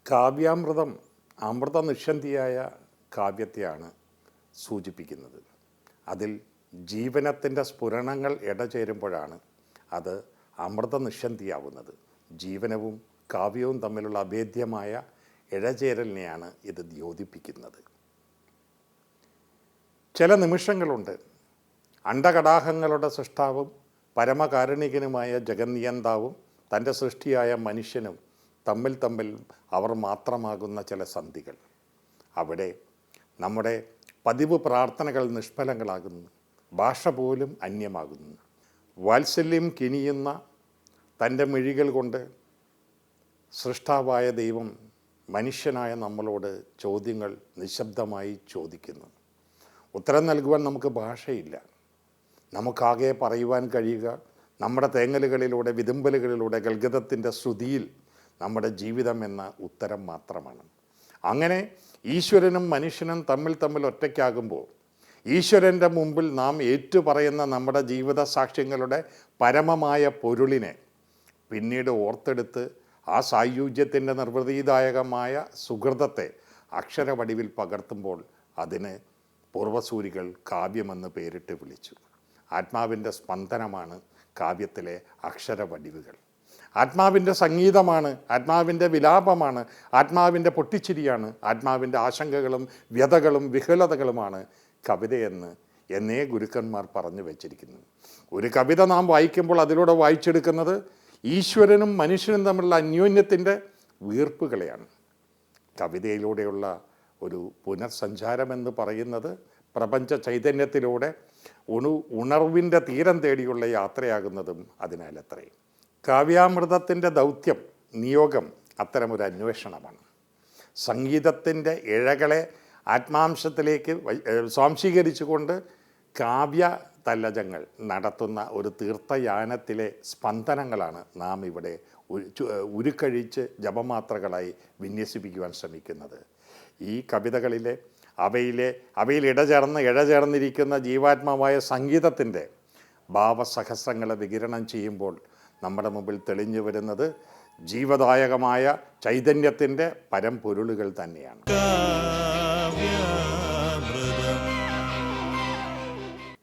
കാവ്യാമൃതം അമൃതനിഷന്ധിയായ കാവ്യത്തെയാണ് സൂചിപ്പിക്കുന്നത്. അതിൽ ജീവനത്തിൻ്റെ സ്ഫുരണങ്ങൾ ഇടചേരുമ്പോഴാണ് അത് അമൃതനിഷന്ധിയാവുന്നത്. ജീവനവും കാവ്യവും തമ്മിലുള്ള അഭേദ്യമായ ഇഴചേരലിനെയാണ് ഇത് ദ്യോതിപ്പിക്കുന്നത്. ചില നിമിഷങ്ങളുണ്ട് അണ്ഡകടാഹങ്ങളുടെ സൃഷ്ടാവും പരമകാരുണികനുമായ ജഗന്നിയന്താവും തൻ്റെ സൃഷ്ടിയായ മനുഷ്യനും തമ്മിൽ അവർ മാത്രമാകുന്ന ചില സന്ധികൾ. അവിടെ നമ്മുടെ പതിവ് പ്രാർത്ഥനകൾ നിഷ്ഫലങ്ങളാകുന്നു, ഭാഷ പോലും അന്യമാകുന്നു. വാത്സല്യം കിനിയുന്ന തൻ്റെ മിഴികൾ കൊണ്ട് സൃഷ്ടാവായ ദൈവം മനുഷ്യനായ നമ്മളോട് ചോദ്യങ്ങൾ നിശബ്ദമായി ചോദിക്കുന്നു. ഉത്തരം നൽകുവാൻ നമുക്ക് ഭാഷയില്ല. നമുക്കാകെ പറയുവാൻ കഴിയുക നമ്മുടെ തേങ്ങലുകളിലൂടെ, വിതുമ്പലുകളിലൂടെ, ഗൽഗതത്തിൻ്റെ ശ്രുതിയിൽ നമ്മുടെ ജീവിതം എന്ന ഉത്തരം മാത്രമാണ്. അങ്ങനെ ഈശ്വരനും മനുഷ്യനും തമ്മിൽ ഒറ്റയ്ക്കാകുമ്പോൾ ഈശ്വരൻ്റെ മുമ്പിൽ നാം ഏറ്റുപറയുന്ന നമ്മുടെ ജീവിത സാക്ഷ്യങ്ങളുടെ പരമമായ പൊരുളിനെ പിന്നീട് ഓർത്തെടുത്ത് ആ സായുജ്യത്തിൻ്റെ നിർവൃതിദായകമായ സുഹൃതത്തെ അക്ഷരവടിവിൽ പകർത്തുമ്പോൾ അതിന് പൂർവസൂരികൾ കാവ്യമെന്ന് പേരിട്ട് വിളിച്ചു. ആത്മാവിൻ്റെ സ്പന്ദനമാണ് കാവ്യത്തിലെ അക്ഷരവടിവുകൾ. ആത്മാവിൻ്റെ സംഗീതമാണ്, ആത്മാവിൻ്റെ വിലാപമാണ്, ആത്മാവിൻ്റെ പൊട്ടിച്ചിരിയാണ്, ആത്മാവിൻ്റെ ആശങ്കകളും വ്യതകളും വിഹുലതകളുമാണ് കവിതയെന്ന് എന്നേ ഗുരുക്കന്മാർ പറഞ്ഞു വച്ചിരിക്കുന്നു. ഒരു കവിത നാം വായിക്കുമ്പോൾ അതിലൂടെ വായിച്ചെടുക്കുന്നത് ഈശ്വരനും മനുഷ്യനും തമ്മിലുള്ള അന്യോന്യത്തിൻ്റെ വീർപ്പുകളെയാണ്. കവിതയിലൂടെയുള്ള ഒരു പുനർസഞ്ചാരമെന്ന് പറയുന്നത് പ്രപഞ്ച ചൈതന്യത്തിലൂടെ ഉണർവിൻ്റെ തീരം തേടിയുള്ള യാത്രയാകുന്നതും അതിനാലത്രേ. കാവ്യാമൃതത്തിൻ്റെ ദൗത്യം, നിയോഗം അത്തരമൊരു അന്വേഷണമാണ്. സംഗീതത്തിൻ്റെ ഇഴകളെ ആത്മാംശത്തിലേക്ക് സ്വാംശീകരിച്ചുകൊണ്ട് കാവ്യ തല്ലജങ്ങൾ നടത്തുന്ന ഒരു തീർത്ഥയാനത്തിലെ സ്പന്ദനങ്ങളാണ് നാം ഇവിടെ ഉരുക്കഴിച്ച് ജപമാത്രകളായി വിന്യസിപ്പിക്കുവാൻ ശ്രമിക്കുന്നത്. ഈ കവിതകളിലെ അവയിൽ ഇഴചേർന്നിരിക്കുന്ന ജീവാത്മാവായ സംഗീതത്തിൻ്റെ ഭാവസഹസ്രങ്ങളെ വികിരണം ചെയ്യുമ്പോൾ നമ്മുടെ മുമ്പിൽ തെളിഞ്ഞു വരുന്നത് ജീവദായകമായ ചൈതന്യത്തിൻ്റെ പരമ്പൊരുളുകൾ തന്നെയാണ്.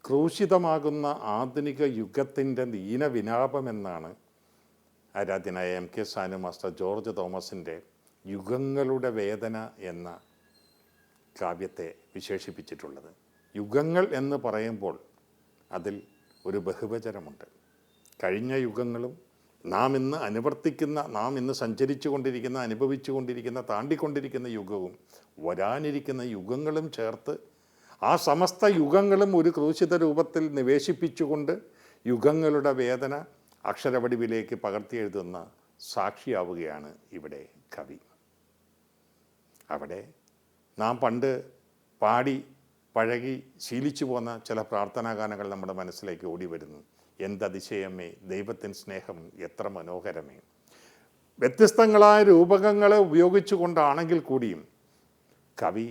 ക്രൂശിതമാകുന്ന ആധുനിക യുഗത്തിൻ്റെ ദീനവിലാപമെന്നാണ് ആരാധ്യനായ MK സാനു മാസ്റ്റർ ജോർജ് തോമസിൻ്റെ യുഗങ്ങളുടെ വേദന എന്ന കാവ്യത്തെ വിശേഷിപ്പിച്ചിട്ടുള്ളത്. യുഗങ്ങൾ എന്ന് പറയുമ്പോൾ അതിൽ ഒരു ബഹുവചനമുണ്ട്. കഴിഞ്ഞ യുഗങ്ങളും നാം ഇന്ന് അനുവർത്തിക്കുന്ന, നാം ഇന്ന് സഞ്ചരിച്ചു കൊണ്ടിരിക്കുന്ന, അനുഭവിച്ചു കൊണ്ടിരിക്കുന്ന, താണ്ടിക്കൊണ്ടിരിക്കുന്ന യുഗവും വരാനിരിക്കുന്ന യുഗങ്ങളും ചേർത്ത് ആ സമസ്ത യുഗങ്ങളും ഒരു ക്രൂശിത രൂപത്തിൽ നിവേശിപ്പിച്ചുകൊണ്ട് യുഗങ്ങളുടെ വേദന അക്ഷരവടിവിലേക്ക് പകർത്തിയെഴുതുന്ന സാക്ഷിയാവുകയാണ് ഇവിടെ കവി. അവിടെ നാം പണ്ട് പാടി പഴകി ശീലിച്ചു പോന്ന ചില പ്രാർത്ഥനാഗാനങ്ങൾ നമ്മുടെ മനസ്സിലേക്ക് ഓടി വരുന്നു. എന്തതിശയമേ ദൈവത്തിൻ സ്നേഹം എത്ര മനോഹരമേ. വ്യത്യസ്തങ്ങളായ രൂപകങ്ങളെ ഉപയോഗിച്ചുകൊണ്ടാണെങ്കിൽ കൂടിയും കവി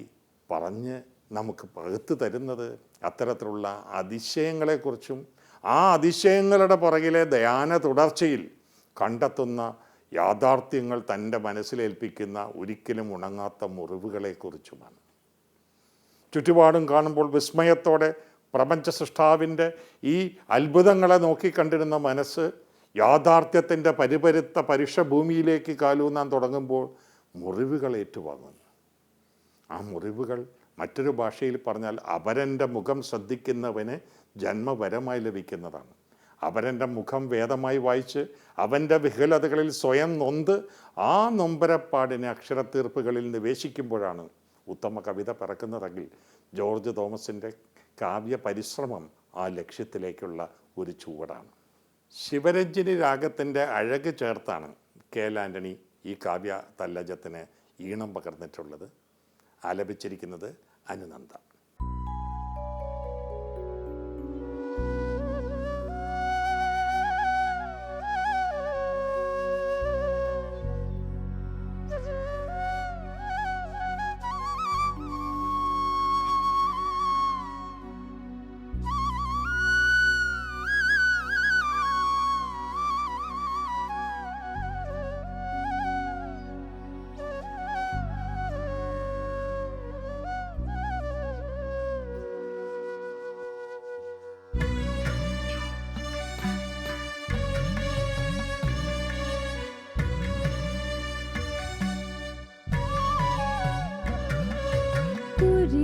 പറഞ്ഞ് നമുക്ക് പകുത്തു തരുന്നത് അത്തരത്തിലുള്ള അതിശയങ്ങളെക്കുറിച്ചും ആ അതിശയങ്ങളുടെ പുറകിലെ ധ്യാന തുടർച്ചയിൽ കണ്ടെത്തുന്ന യാഥാർത്ഥ്യങ്ങൾ തൻ്റെ മനസ്സിലേൽപ്പിക്കുന്ന ഒരിക്കലും ഉണങ്ങാത്ത മുറിവുകളെക്കുറിച്ചുമാണ്. ചുറ്റുപാടും കാണുമ്പോൾ വിസ്മയത്തോടെ പ്രപഞ്ച സൃഷ്ടാവിൻ്റെ ഈ അത്ഭുതങ്ങളെ നോക്കിക്കണ്ടിരുന്ന മനസ്സ് യാഥാർത്ഥ്യത്തിൻ്റെ പരിപരുത്ത പരുഷഭൂമിയിലേക്ക് കാലൂന്നാൻ തുടങ്ങുമ്പോൾ മുറിവുകൾ ഏറ്റുവാങ്ങുന്നു. ആ മുറിവുകൾ മറ്റൊരു ഭാഷയിൽ പറഞ്ഞാൽ അപരൻ്റെ മുഖം ശ്രദ്ധിക്കുന്നവന് ജന്മവരമായി ലഭിക്കുന്നതാണ്. അപരൻ്റെ മുഖം വേദമായി വായിച്ച് അവൻ്റെ വിഹുലതകളിൽ സ്വയം നൊന്ത് ആ നൊമ്പരപ്പാടിനെ അക്ഷരത്തീർപ്പുകളിൽ നിവേശിക്കുമ്പോഴാണ് ഉത്തമ കവിത പിറക്കുന്നതെങ്കിൽ ജോർജ് തോമസിൻ്റെ കാവ്യ പരിശ്രമം ആ ലക്ഷ്യത്തിലേക്കുള്ള ഒരു ചുവടാണ്. ശിവരഞ്ജിനി രാഗത്തിൻ്റെ അഴക് ചേർത്താണ് KL ആൻ്റണി ഈ കാവ്യ തല്ലജത്തിന് ഈണം പകർന്നിട്ടുള്ളത്. ആലപിച്ചിരിക്കുന്നത് അനുനന്ദ.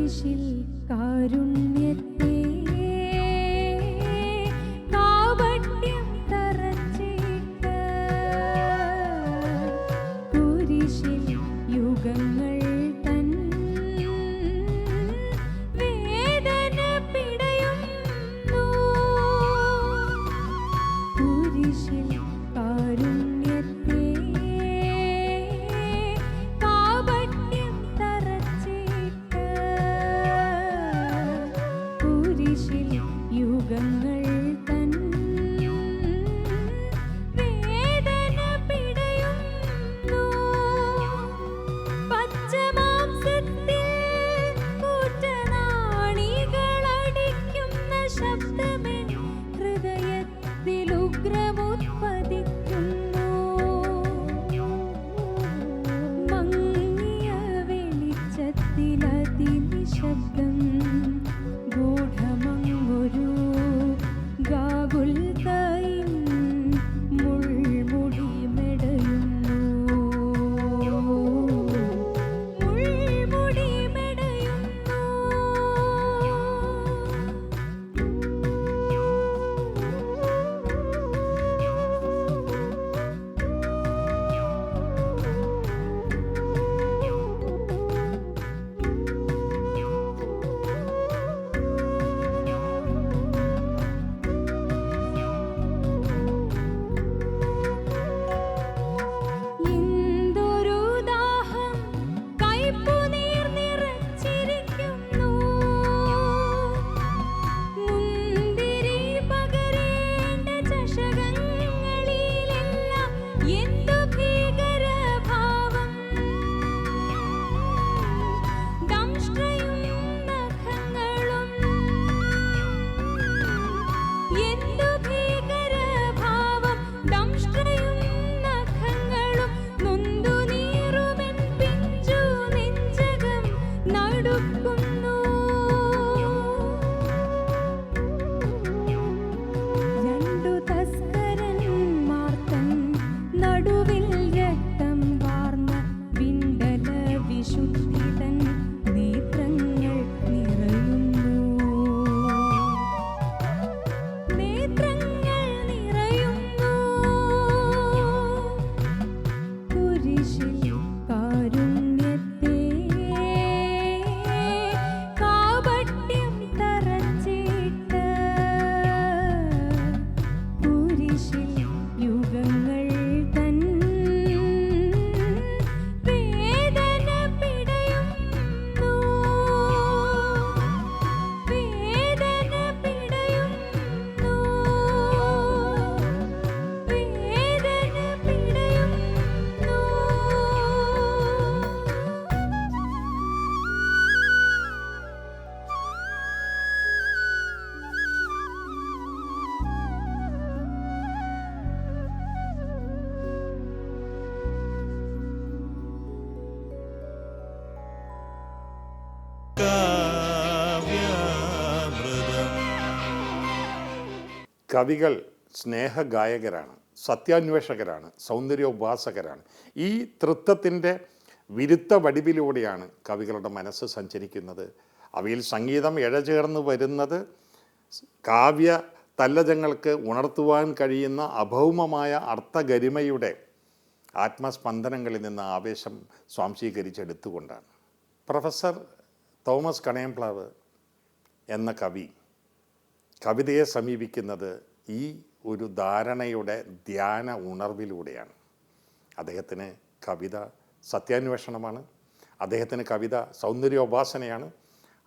കുരിശിൽ കാരുണ്യത്തെ കാപട്യം തറച്ചിട്ട് കുരിശിൽ യുഗങ്ങൾ തൻ വേദന പിടയുന്നു കുരിശിൽ കാരുണ്യത്തെ കാപട്യം തറച്ചിട്ട് കുരിശിൽ യുഗങ്ങൾ തൻ വേദന പിടയുന്നു പച്ചമാംസത്തിൽ കൂറ്റനാണികളടിക്കുന്ന ശബ്ദമേ ഹൃദയത്തിൽ ഉഗ്രമുത്പതിക്കുന്നു മങ്ങിയ വെളിച്ചത്തിൽ അതിനിശബ്ദം ഗൂഢമങ്ങൊരു ഗാഗുൽതായിൻ മുൾമുടി മെടയുന്നു മുൾമുടി മെടയുന്നു എന്തൊരു ദാഹം കൈപ്പുനീർ നിറച്ചിരിക്കുന്നു മുന്തിരി പകരേണ്ട ചഷകങ്ങളിലെല്ലാം എന്തു ഭീകരഭാവം ദംഷ്ട്രയും നഖങ്ങളും എന്തു ഭീകരഭാവം ദംഷ്ട്രയും നഖങ്ങളും നൊന്തു നീറുമെൻ പിഞ്ചു നെഞ്ചകം നടുക്കുന്നു രണ്ടു തസ്കരന്മാർ തൻ നടുവിൽ രക്തം വാർന്ന വിണ്ടല വിശുദ്ധി തൻ നേത്രങ്ങൾ നിറയുന്നു നേത്രങ്ങൾ നിറയുന്നു കുരിശിൽ കാരുണ്യത്തെ കാപട്യം തറച്ചിട്ട് കുരിശിൽ യുഗങ്ങൾ തൻ വേദന പിടയുന്നു വേദന പിടയുന്നു വേദന പിടയുന്നു കവികൾ സ്നേഹഗായകരാണ്, സത്യാന്വേഷകരാണ്, സൗന്ദര്യോപാസകരാണ്. ഈ തൃത്വത്തിൻ്റെ വിരുദ്ധ വടിവിലൂടെയാണ് കവികളുടെ മനസ്സ് സഞ്ചരിക്കുന്നത്. അവയിൽ സംഗീതം ഇഴചേർന്ന് വരുന്നത് കാവ്യ തല്ലജങ്ങൾക്ക് ഉണർത്തുവാൻ കഴിയുന്ന അഭൗമമായ അർത്ഥഗരിമയുടെ ആത്മസ്പന്ദനങ്ങളിൽ നിന്ന് ആവേശം സ്വാംശീകരിച്ചെടുത്തുകൊണ്ടാണ്. പ്രൊഫസർ തോമസ് കണയംപ്ലാവ് എന്ന കവി കവിതയെ സമീപിക്കുന്നത് ഈ ഒരു ധാരണയുടെ ധ്യാന ഉണർവിലൂടെയാണ്. അദ്ദേഹത്തിന് കവിത സത്യാന്വേഷണമാണ്, അദ്ദേഹത്തിന് കവിത സൗന്ദര്യോപാസനയാണ്,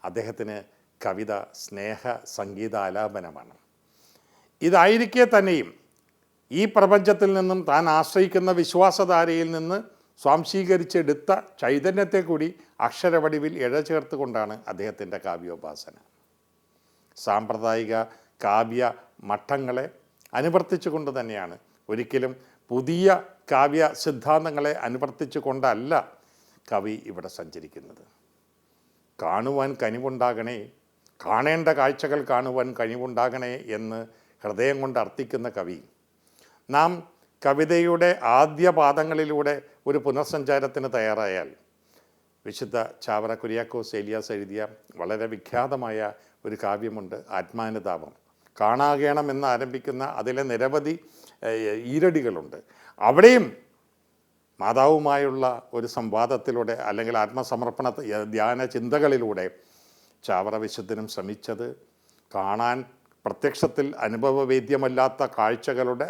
അദ്ദേഹത്തിന് കവിത സ്നേഹ സംഗീതാലാപനമാണ്. ഇതായിരിക്കെ തന്നെയും ഈ പ്രപഞ്ചത്തിൽ നിന്നും താൻ ആശ്രയിക്കുന്ന വിശ്വാസധാരയിൽ നിന്ന് സ്വാംശീകരിച്ചെടുത്ത ചൈതന്യത്തെ കൂടി അക്ഷരവടിവിൽ ഇഴചേർത്തുകൊണ്ടാണ് അദ്ദേഹത്തിൻ്റെ കാവ്യോപാസന. സാമ്പ്രദായിക കാവ്യ മഠങ്ങളെ അനുവർത്തിച്ചുകൊണ്ട് തന്നെയാണ്, ഒരിക്കലും പുതിയ കാവ്യ സിദ്ധാന്തങ്ങളെ അനുവർത്തിച്ചു കൊണ്ടല്ല കവി ഇവിടെ സഞ്ചരിക്കുന്നത്. കാണുവാൻ കനിവുണ്ടാകണേ, കാണേണ്ട കാഴ്ചകൾ കാണുവാൻ കഴിവുണ്ടാകണേ എന്ന് ഹൃദയം കൊണ്ട് അർത്ഥിക്കുന്ന കവി, നാം കവിതയുടെ ആദ്യ പാദങ്ങളിലൂടെ ഒരു പുനഃസഞ്ചാരത്തിന് തയ്യാറായാൽ വിശുദ്ധ ചാവറ കുര്യാക്കോസ് ഏലിയാസ് എഴുതിയ വളരെ വിഖ്യാതമായ ഒരു കാവ്യമുണ്ട്, ആത്മാനുതാപം. കാണാകേണം എന്ന് ആരംഭിക്കുന്ന അതിലെ നിരവധി ഈരടികളുണ്ട്. അവിടെയും മാതാവുമായുള്ള ഒരു സംവാദത്തിലൂടെ അല്ലെങ്കിൽ ആത്മസമർപ്പണ ധ്യാന ചിന്തകളിലൂടെ ചാവറ വിശുദ്ധനും ശ്രമിച്ചത് കാണാൻ പ്രത്യക്ഷത്തിൽ അനുഭവവേദ്യമല്ലാത്ത കാഴ്ചകളുടെ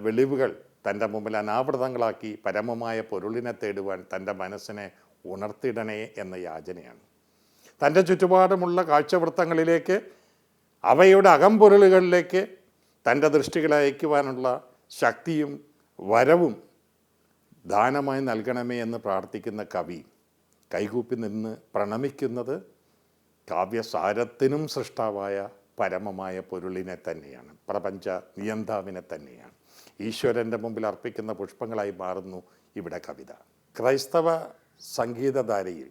വെളിവുകൾ തൻ്റെ മുമ്പിൽ അനാവൃതങ്ങളാക്കി പരമമായ പൊരുളിനെ തേടുവാൻ തൻ്റെ മനസ്സിനെ ഉണർത്തിടണേ എന്ന യാചനയാണ്. തൻ്റെ ചുറ്റുപാടുമുള്ള കാഴ്ചവൃത്തങ്ങളിലേക്ക്, അവയുടെ അകംപൊരുളുകളിലേക്ക് തൻ്റെ ദൃഷ്ടികളെ അയക്കുവാനുള്ള ശക്തിയും വരവും ദാനമായി നൽകണമേ എന്ന് പ്രാർത്ഥിക്കുന്ന കവി കൈകൂപ്പി നിന്ന് പ്രണമിക്കുന്നത് കാവ്യസാരത്തിനും സൃഷ്ടാവായ പരമമായ പൊരുളിനെ തന്നെയാണ്, പ്രപഞ്ച നിയന്താവിനെ തന്നെയാണ്. ഈശ്വരൻ്റെ മുമ്പിൽ അർപ്പിക്കുന്ന പുഷ്പങ്ങളായി മാറുന്നു ഇവിടെ കവിത. ക്രൈസ്തവ സംഗീതധാരയിൽ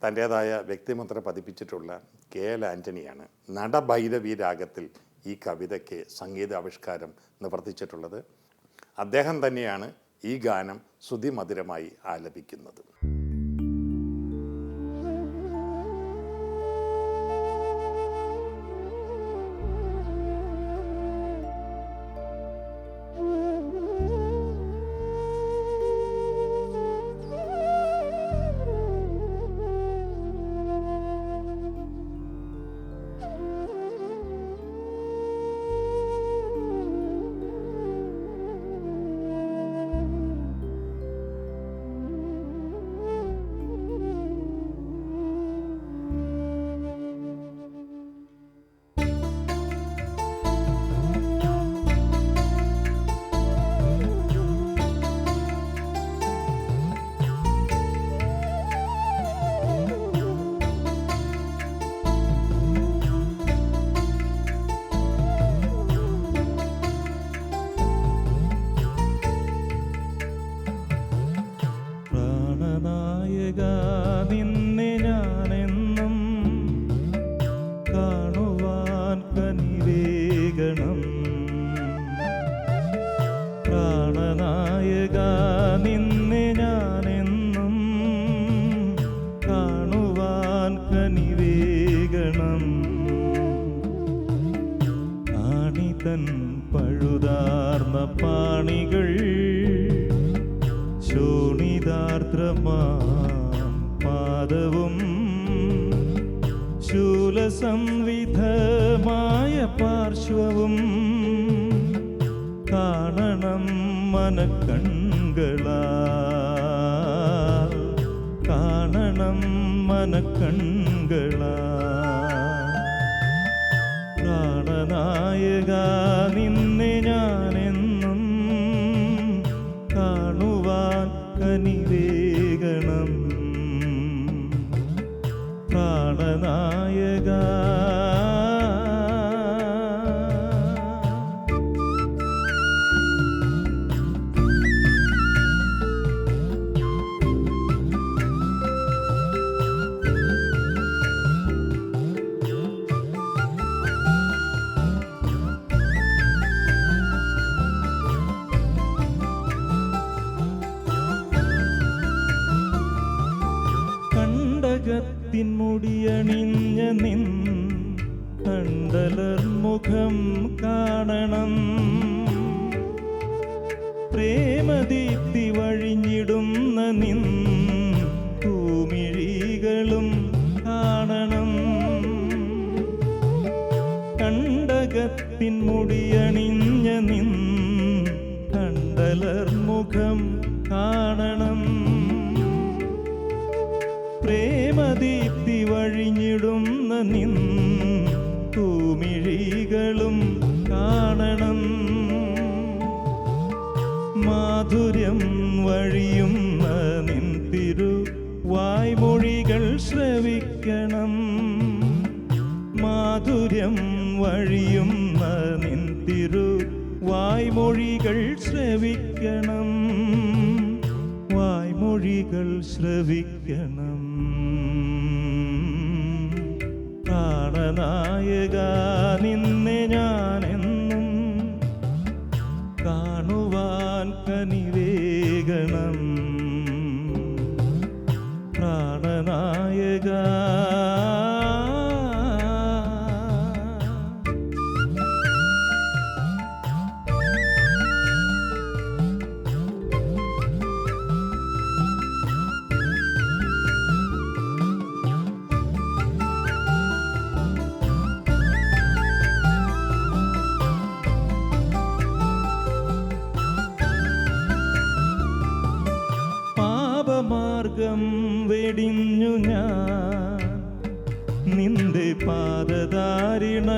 തൻ്റേതായ വ്യക്തിമുദ്ര പതിപ്പിച്ചിട്ടുള്ള KL ആൻ്റണിയാണ് നടഭൈരവി രാഗത്തിൽ ഈ കവിതയ്ക്ക് സംഗീത ആവിഷ്കാരം നിവർത്തിച്ചിട്ടുള്ളത്. അദ്ദേഹം തന്നെയാണ് ഈ ഗാനം ശ്രുതിമധുരമായി ആലപിക്കുന്നത്. നിന്നെ ഞാനെന്നും കാണുവാൻ കനിവേകണം. പ്രാണനായക നിന്നെ ഞാനെന്നും കാണുവാൻ കനിവേകണം. ആണിതൻ പഴുതാർന്ന പാണികൾ ശോണിതാർദ്രമാം പാദവും ശൂലസംവിധമായ പാർശ്വവും കാണണം മനക്കൺകളാൽ, കാണണം മനക്കൺകളാൽ. പ്രാണനായക നിന്നെ ഞാനെന്നും കാണുവാൻ കനിവേകണം. പ്രാണനായക കണ്ടകത്തിൻ മുടിയണിഞ്ഞ നിൻ കണ്ടലർ മുഖം കാണണം. പ്രേമദീപ്തി വഴിഞ്ഞിടുന്ന നിൻ പൂമിഴികളും കാണണം. കണ്ടകത്തിൻ മുടിയണിഞ്ഞ നിൻ കണ്ടലർ മുഖം കാണണം. പ്രേമദീപ്തി വഴിഞ്ഞിടുന്ന നിൻ തൂമിഴികളും കാണണം. മാധുര്യം വഴിയുന്ന നിൻ തിരു വായ്മൊഴികൾ ശ്രവിക്കണം. മാധുര്യം വഴിയുന്ന നിൻ തിരു വായ്മൊഴികൾ ശ്രവിക്കണം. വായ്മൊഴികൾ ശ്രവിക്കണം. പ്രാണനായക നിന്നെ ഞാനെന്നും കാണുവാൻ കനിവേകണം. പാപമാർഗം വെടിഞ്ഞു ഞാൻ നിന്റെ പാദധാരിണ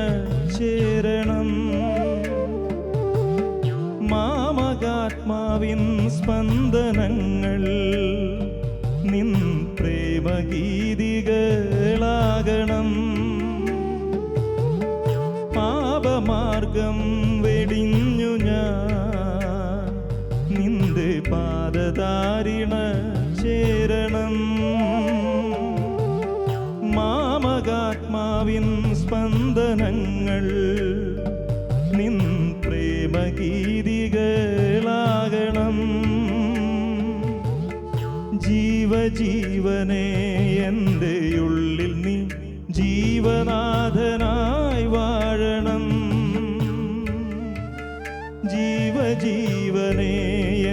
ചേരണം. മാമകാത്മാവിൻ സ്പന്ദനങ്ങൾ നിൻ പ്രേമഗീതികളാകണം. പാപമാർഗം വെടിഞ്ഞു ഞാൻ നിന്റെ പാദധാരിണ ചേരണം. മാമകാത്മാവിൻ സ്പന്ദനങ്ങൾ നിൻ പ്രേമഗീതികളാകണം. ജീവജീവനെ എൻ്റെ ഉള്ളിൽ നീ ജീവനാഥനായി വാഴണം. ജീവജീവനെ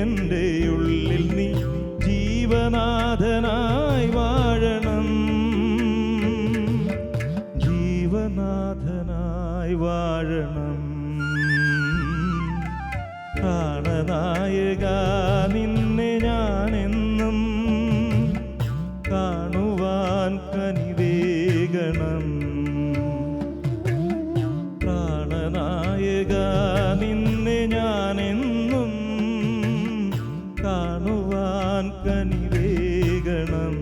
എൻ്റെ ഉള്ളിൽ നീ ജീവനാഥനായി വാഴണം. ജീവനാഥനായി വാഴണം. പ്രാണനായക നിന്നെ ഞാനെന്നും കാണുവാൻ കനിവേകണം. പ്രാണനായക നിന്നെ ഞാനെന്നും കാണുവാൻ കനിവേകണം.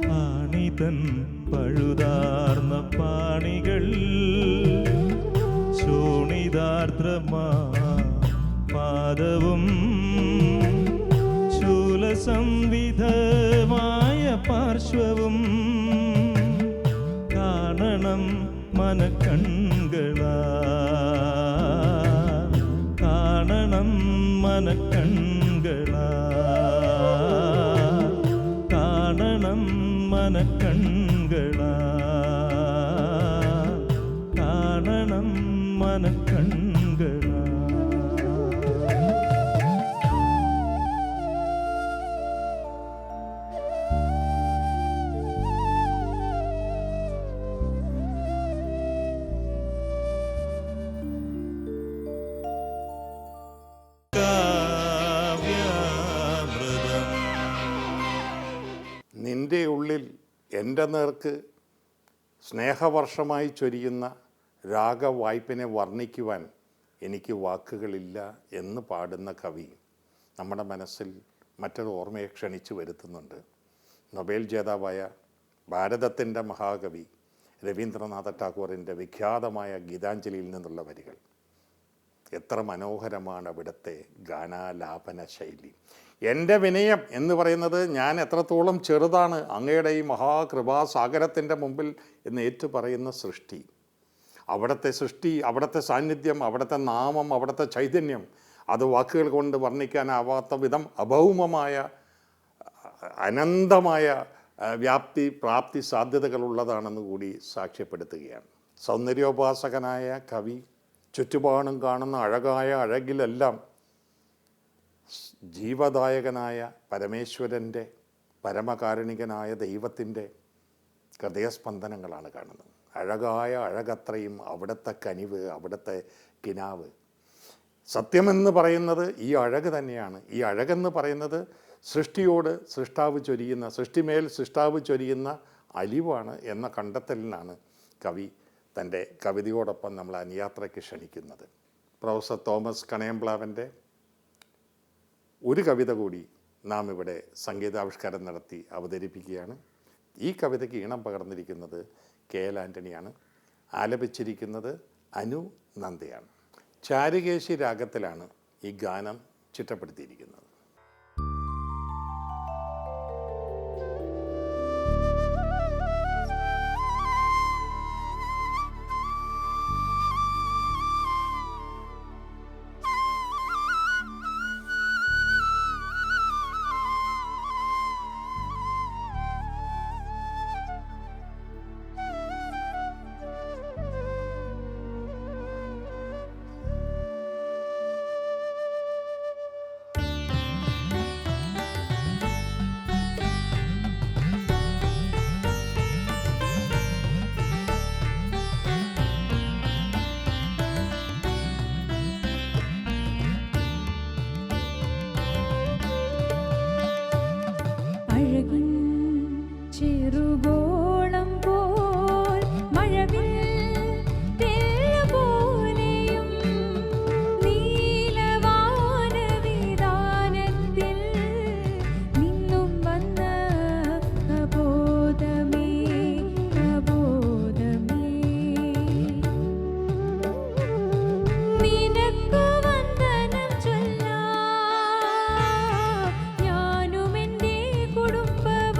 പാണിതൻ പഴുതാർന്ന പാണികൾ ശോണിതാർദ്രമാ പാദവും ശൂലസംവിധമായ പാർശ്വവും കാണണം മനക്കൺകളാ. കാണണം മനക്കൺകളാ. കാണണം മനക്കൺകളാ. കാണണം മനക്കൺകളാ. നിന്റെ ഉള്ളിൽ എൻ്റെ നേർക്ക് സ്നേഹവർഷമായി ചൊരിയുന്ന രാഗവായ്പിനെ വർണ്ണിക്കുവാൻ എനിക്ക് വാക്കുകളില്ല എന്ന് പാടുന്ന കവി നമ്മുടെ മനസ്സിൽ മറ്റൊരു ഓർമ്മയെ ക്ഷണിച്ചു വരുത്തുന്നുണ്ട്. നൊബേൽ ജേതാവായ ഭാരതത്തിൻ്റെ മഹാകവി രവീന്ദ്രനാഥ ടാഗോറിൻ്റെ വിഖ്യാതമായ ഗീതാഞ്ജലിയിൽ നിന്നുള്ള വരികൾ. എത്ര മനോഹരമാണ് അവിടുത്തെ ഗാനാലാപന ശൈലി. എൻ്റെ വിനയം എന്ന് പറയുന്നത് ഞാൻ എത്രത്തോളം ചെറുതാണ് അങ്ങയുടെ ഈ മഹാകൃപാസാഗരത്തിൻ്റെ മുമ്പിൽ എന്ന് ഏറ്റുപറയുന്ന സൃഷ്ടി. അവിടുത്തെ സൃഷ്ടി, അവിടുത്തെ സാന്നിധ്യം, അവിടുത്തെ നാമം, അവിടുത്തെ ചൈതന്യം അത് വാക്കുകൾ കൊണ്ട് വർണ്ണിക്കാനാവാത്ത വിധം അഭൗമമായ അനന്തമായ വ്യാപ്തി പ്രാപ്തി സാധ്യതകളുള്ളതാണെന്ന് കൂടി സാക്ഷ്യപ്പെടുത്തുകയാണ്. സൗന്ദര്യോപാസകനായ കവി ചുറ്റുപാടും കാണുന്ന അഴകായ അഴകിലെല്ലാം ജീവദായകനായ പരമേശ്വരൻ്റെ, പരമകാരുണികനായ ദൈവത്തിൻ്റെ ഹൃദയസ്പന്ദനങ്ങളാണ് കാണുന്നത്. അഴകായ അഴകത്രയും അവിടുത്തെ കനിവ്, അവിടുത്തെ കിനാവ്. സത്യമെന്ന് പറയുന്നത് ഈ അഴക് തന്നെയാണ്. ഈ അഴകെന്ന് പറയുന്നത് സൃഷ്ടിയോട് സൃഷ്ടാവ് ചൊരിയുന്ന, സൃഷ്ടിമേൽ സൃഷ്ടാവ് ചൊരിയുന്ന അലിവാണ് എന്ന കണ്ടെത്തലിനാണ് കവി തൻ്റെ കവിതയോടൊപ്പം നമ്മൾ അനുയാത്രയ്ക്ക് ക്ഷണിക്കുന്നത്. പ്രൊഫസർ തോമസ് കണയംപ്ലാവൻ്റെ ഒരു കവിത കൂടി നാം ഇവിടെ സംഗീതാവിഷ്കാരം നടത്തി അവതരിപ്പിക്കുകയാണ്. ഈ കവിതയ്ക്ക് ഈണം പകർന്നിരിക്കുന്നത് KL ആൻ്റണിയാണ്. ആലപിച്ചിരിക്കുന്നത് അനു നന്ദയാണ്. ചാരുകേശി രാഗത്തിലാണ് ഈ ഗാനം ചിട്ടപ്പെടുത്തിയിരിക്കുന്നത്. അഴകിൻ ചെറുഗോളം പോൽ മഴവിൽ തെല്ലുപോലെയും നീലവാനവിതാനത്തിൽ നിന്നും വന്ന അബോധമേ അബോധമേ നിനക്കു വന്ദനം ചൊല്ലാം ഞാനും എൻ്റെ കുടുംബവും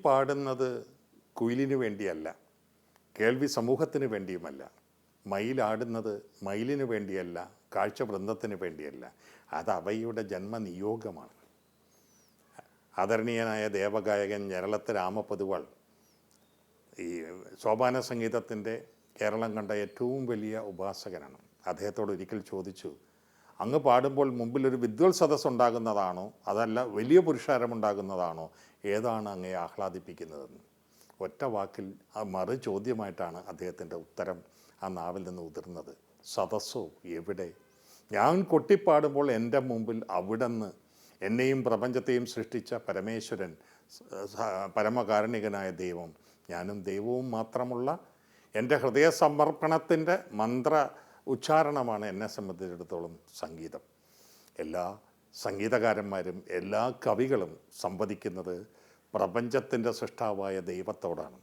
പാടുന്നത് കുയിലിന് വേണ്ടിയല്ല, കേൾവി സമൂഹത്തിന് വേണ്ടിയുമല്ല. മയിലാടുന്നത് മയിലിന് വേണ്ടിയല്ല, കാഴ്ച വൃന്ദത്തിന് വേണ്ടിയല്ല. അത് അവയുടെ ജന്മനിയോഗമാണ്. ആദരണീയനായ ദേവഗായകൻ ഞരളത്ത് രാമപൊതുവാൾ ഈ സോപാന സംഗീതത്തിൻ്റെ കേരളം കണ്ട ഏറ്റവും വലിയ ഉപാസകനാണ്. അദ്ദേഹത്തോട് ഒരിക്കൽ ചോദിച്ചു, അങ്ങ് പാടുമ്പോൾ മുമ്പിലൊരു വിദ്വൽ സദസ്സ് ഉണ്ടാകുന്നതാണോ അതല്ല വലിയ പുരുഷാരമുണ്ടാകുന്നതാണോ, ഏതാണ് അങ്ങയെ ആഹ്ലാദിപ്പിക്കുന്നതെന്ന്. ഒറ്റ വാക്കിൽ ആ മറു ചോദ്യമായിട്ടാണ് അദ്ദേഹത്തിൻ്റെ ഉത്തരം ആ നാവിൽ നിന്ന് ഉതിർന്നത്. സദസ്സോ എവിടെ? ഞാൻ കൊട്ടിപ്പാടുമ്പോൾ എൻ്റെ മുമ്പിൽ അവിടുന്ന് എന്നെയും പ്രപഞ്ചത്തെയും സൃഷ്ടിച്ച പരമേശ്വരൻ, പരമകാരുണികനായ ദൈവം, ഞാനും ദൈവവും മാത്രമുള്ള എൻ്റെ ഹൃദയ സമർപ്പണത്തിൻ്റെ മന്ത്ര ഉച്ചാരണമാണ് എന്നെ സംബന്ധിച്ചിടത്തോളം സംഗീതം. എല്ലാ സംഗീതകാരന്മാരും എല്ലാ കവികളും സംവദിക്കുന്നത് പ്രപഞ്ചത്തിൻ്റെ സൃഷ്ടാവായ ദൈവത്തോടാണ്.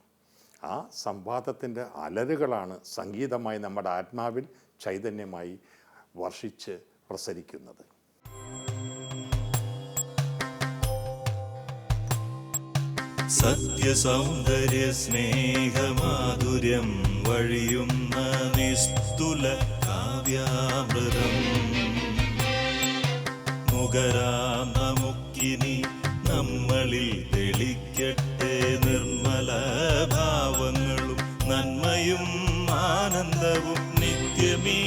ആ സംവാദത്തിൻ്റെ അലരുകളാണ് സംഗീതമായി നമ്മുടെ ആത്മാവിൽ ചൈതന്യമായി വർഷിച്ച് പ്രസരിക്കുന്നത്. സത്യസൗന്ദര്യ സ്നേഹമാധുര്യം വഴിയുന്ന നിസ്തുല കാവ്യാമൃതം മുഖരാം നമുക്കിനി നമ്മളിൽ തെളിക്കട്ടെ നിർമ്മല ഭാവങ്ങളും നന്മയും ആനന്ദവും നിത്യമീ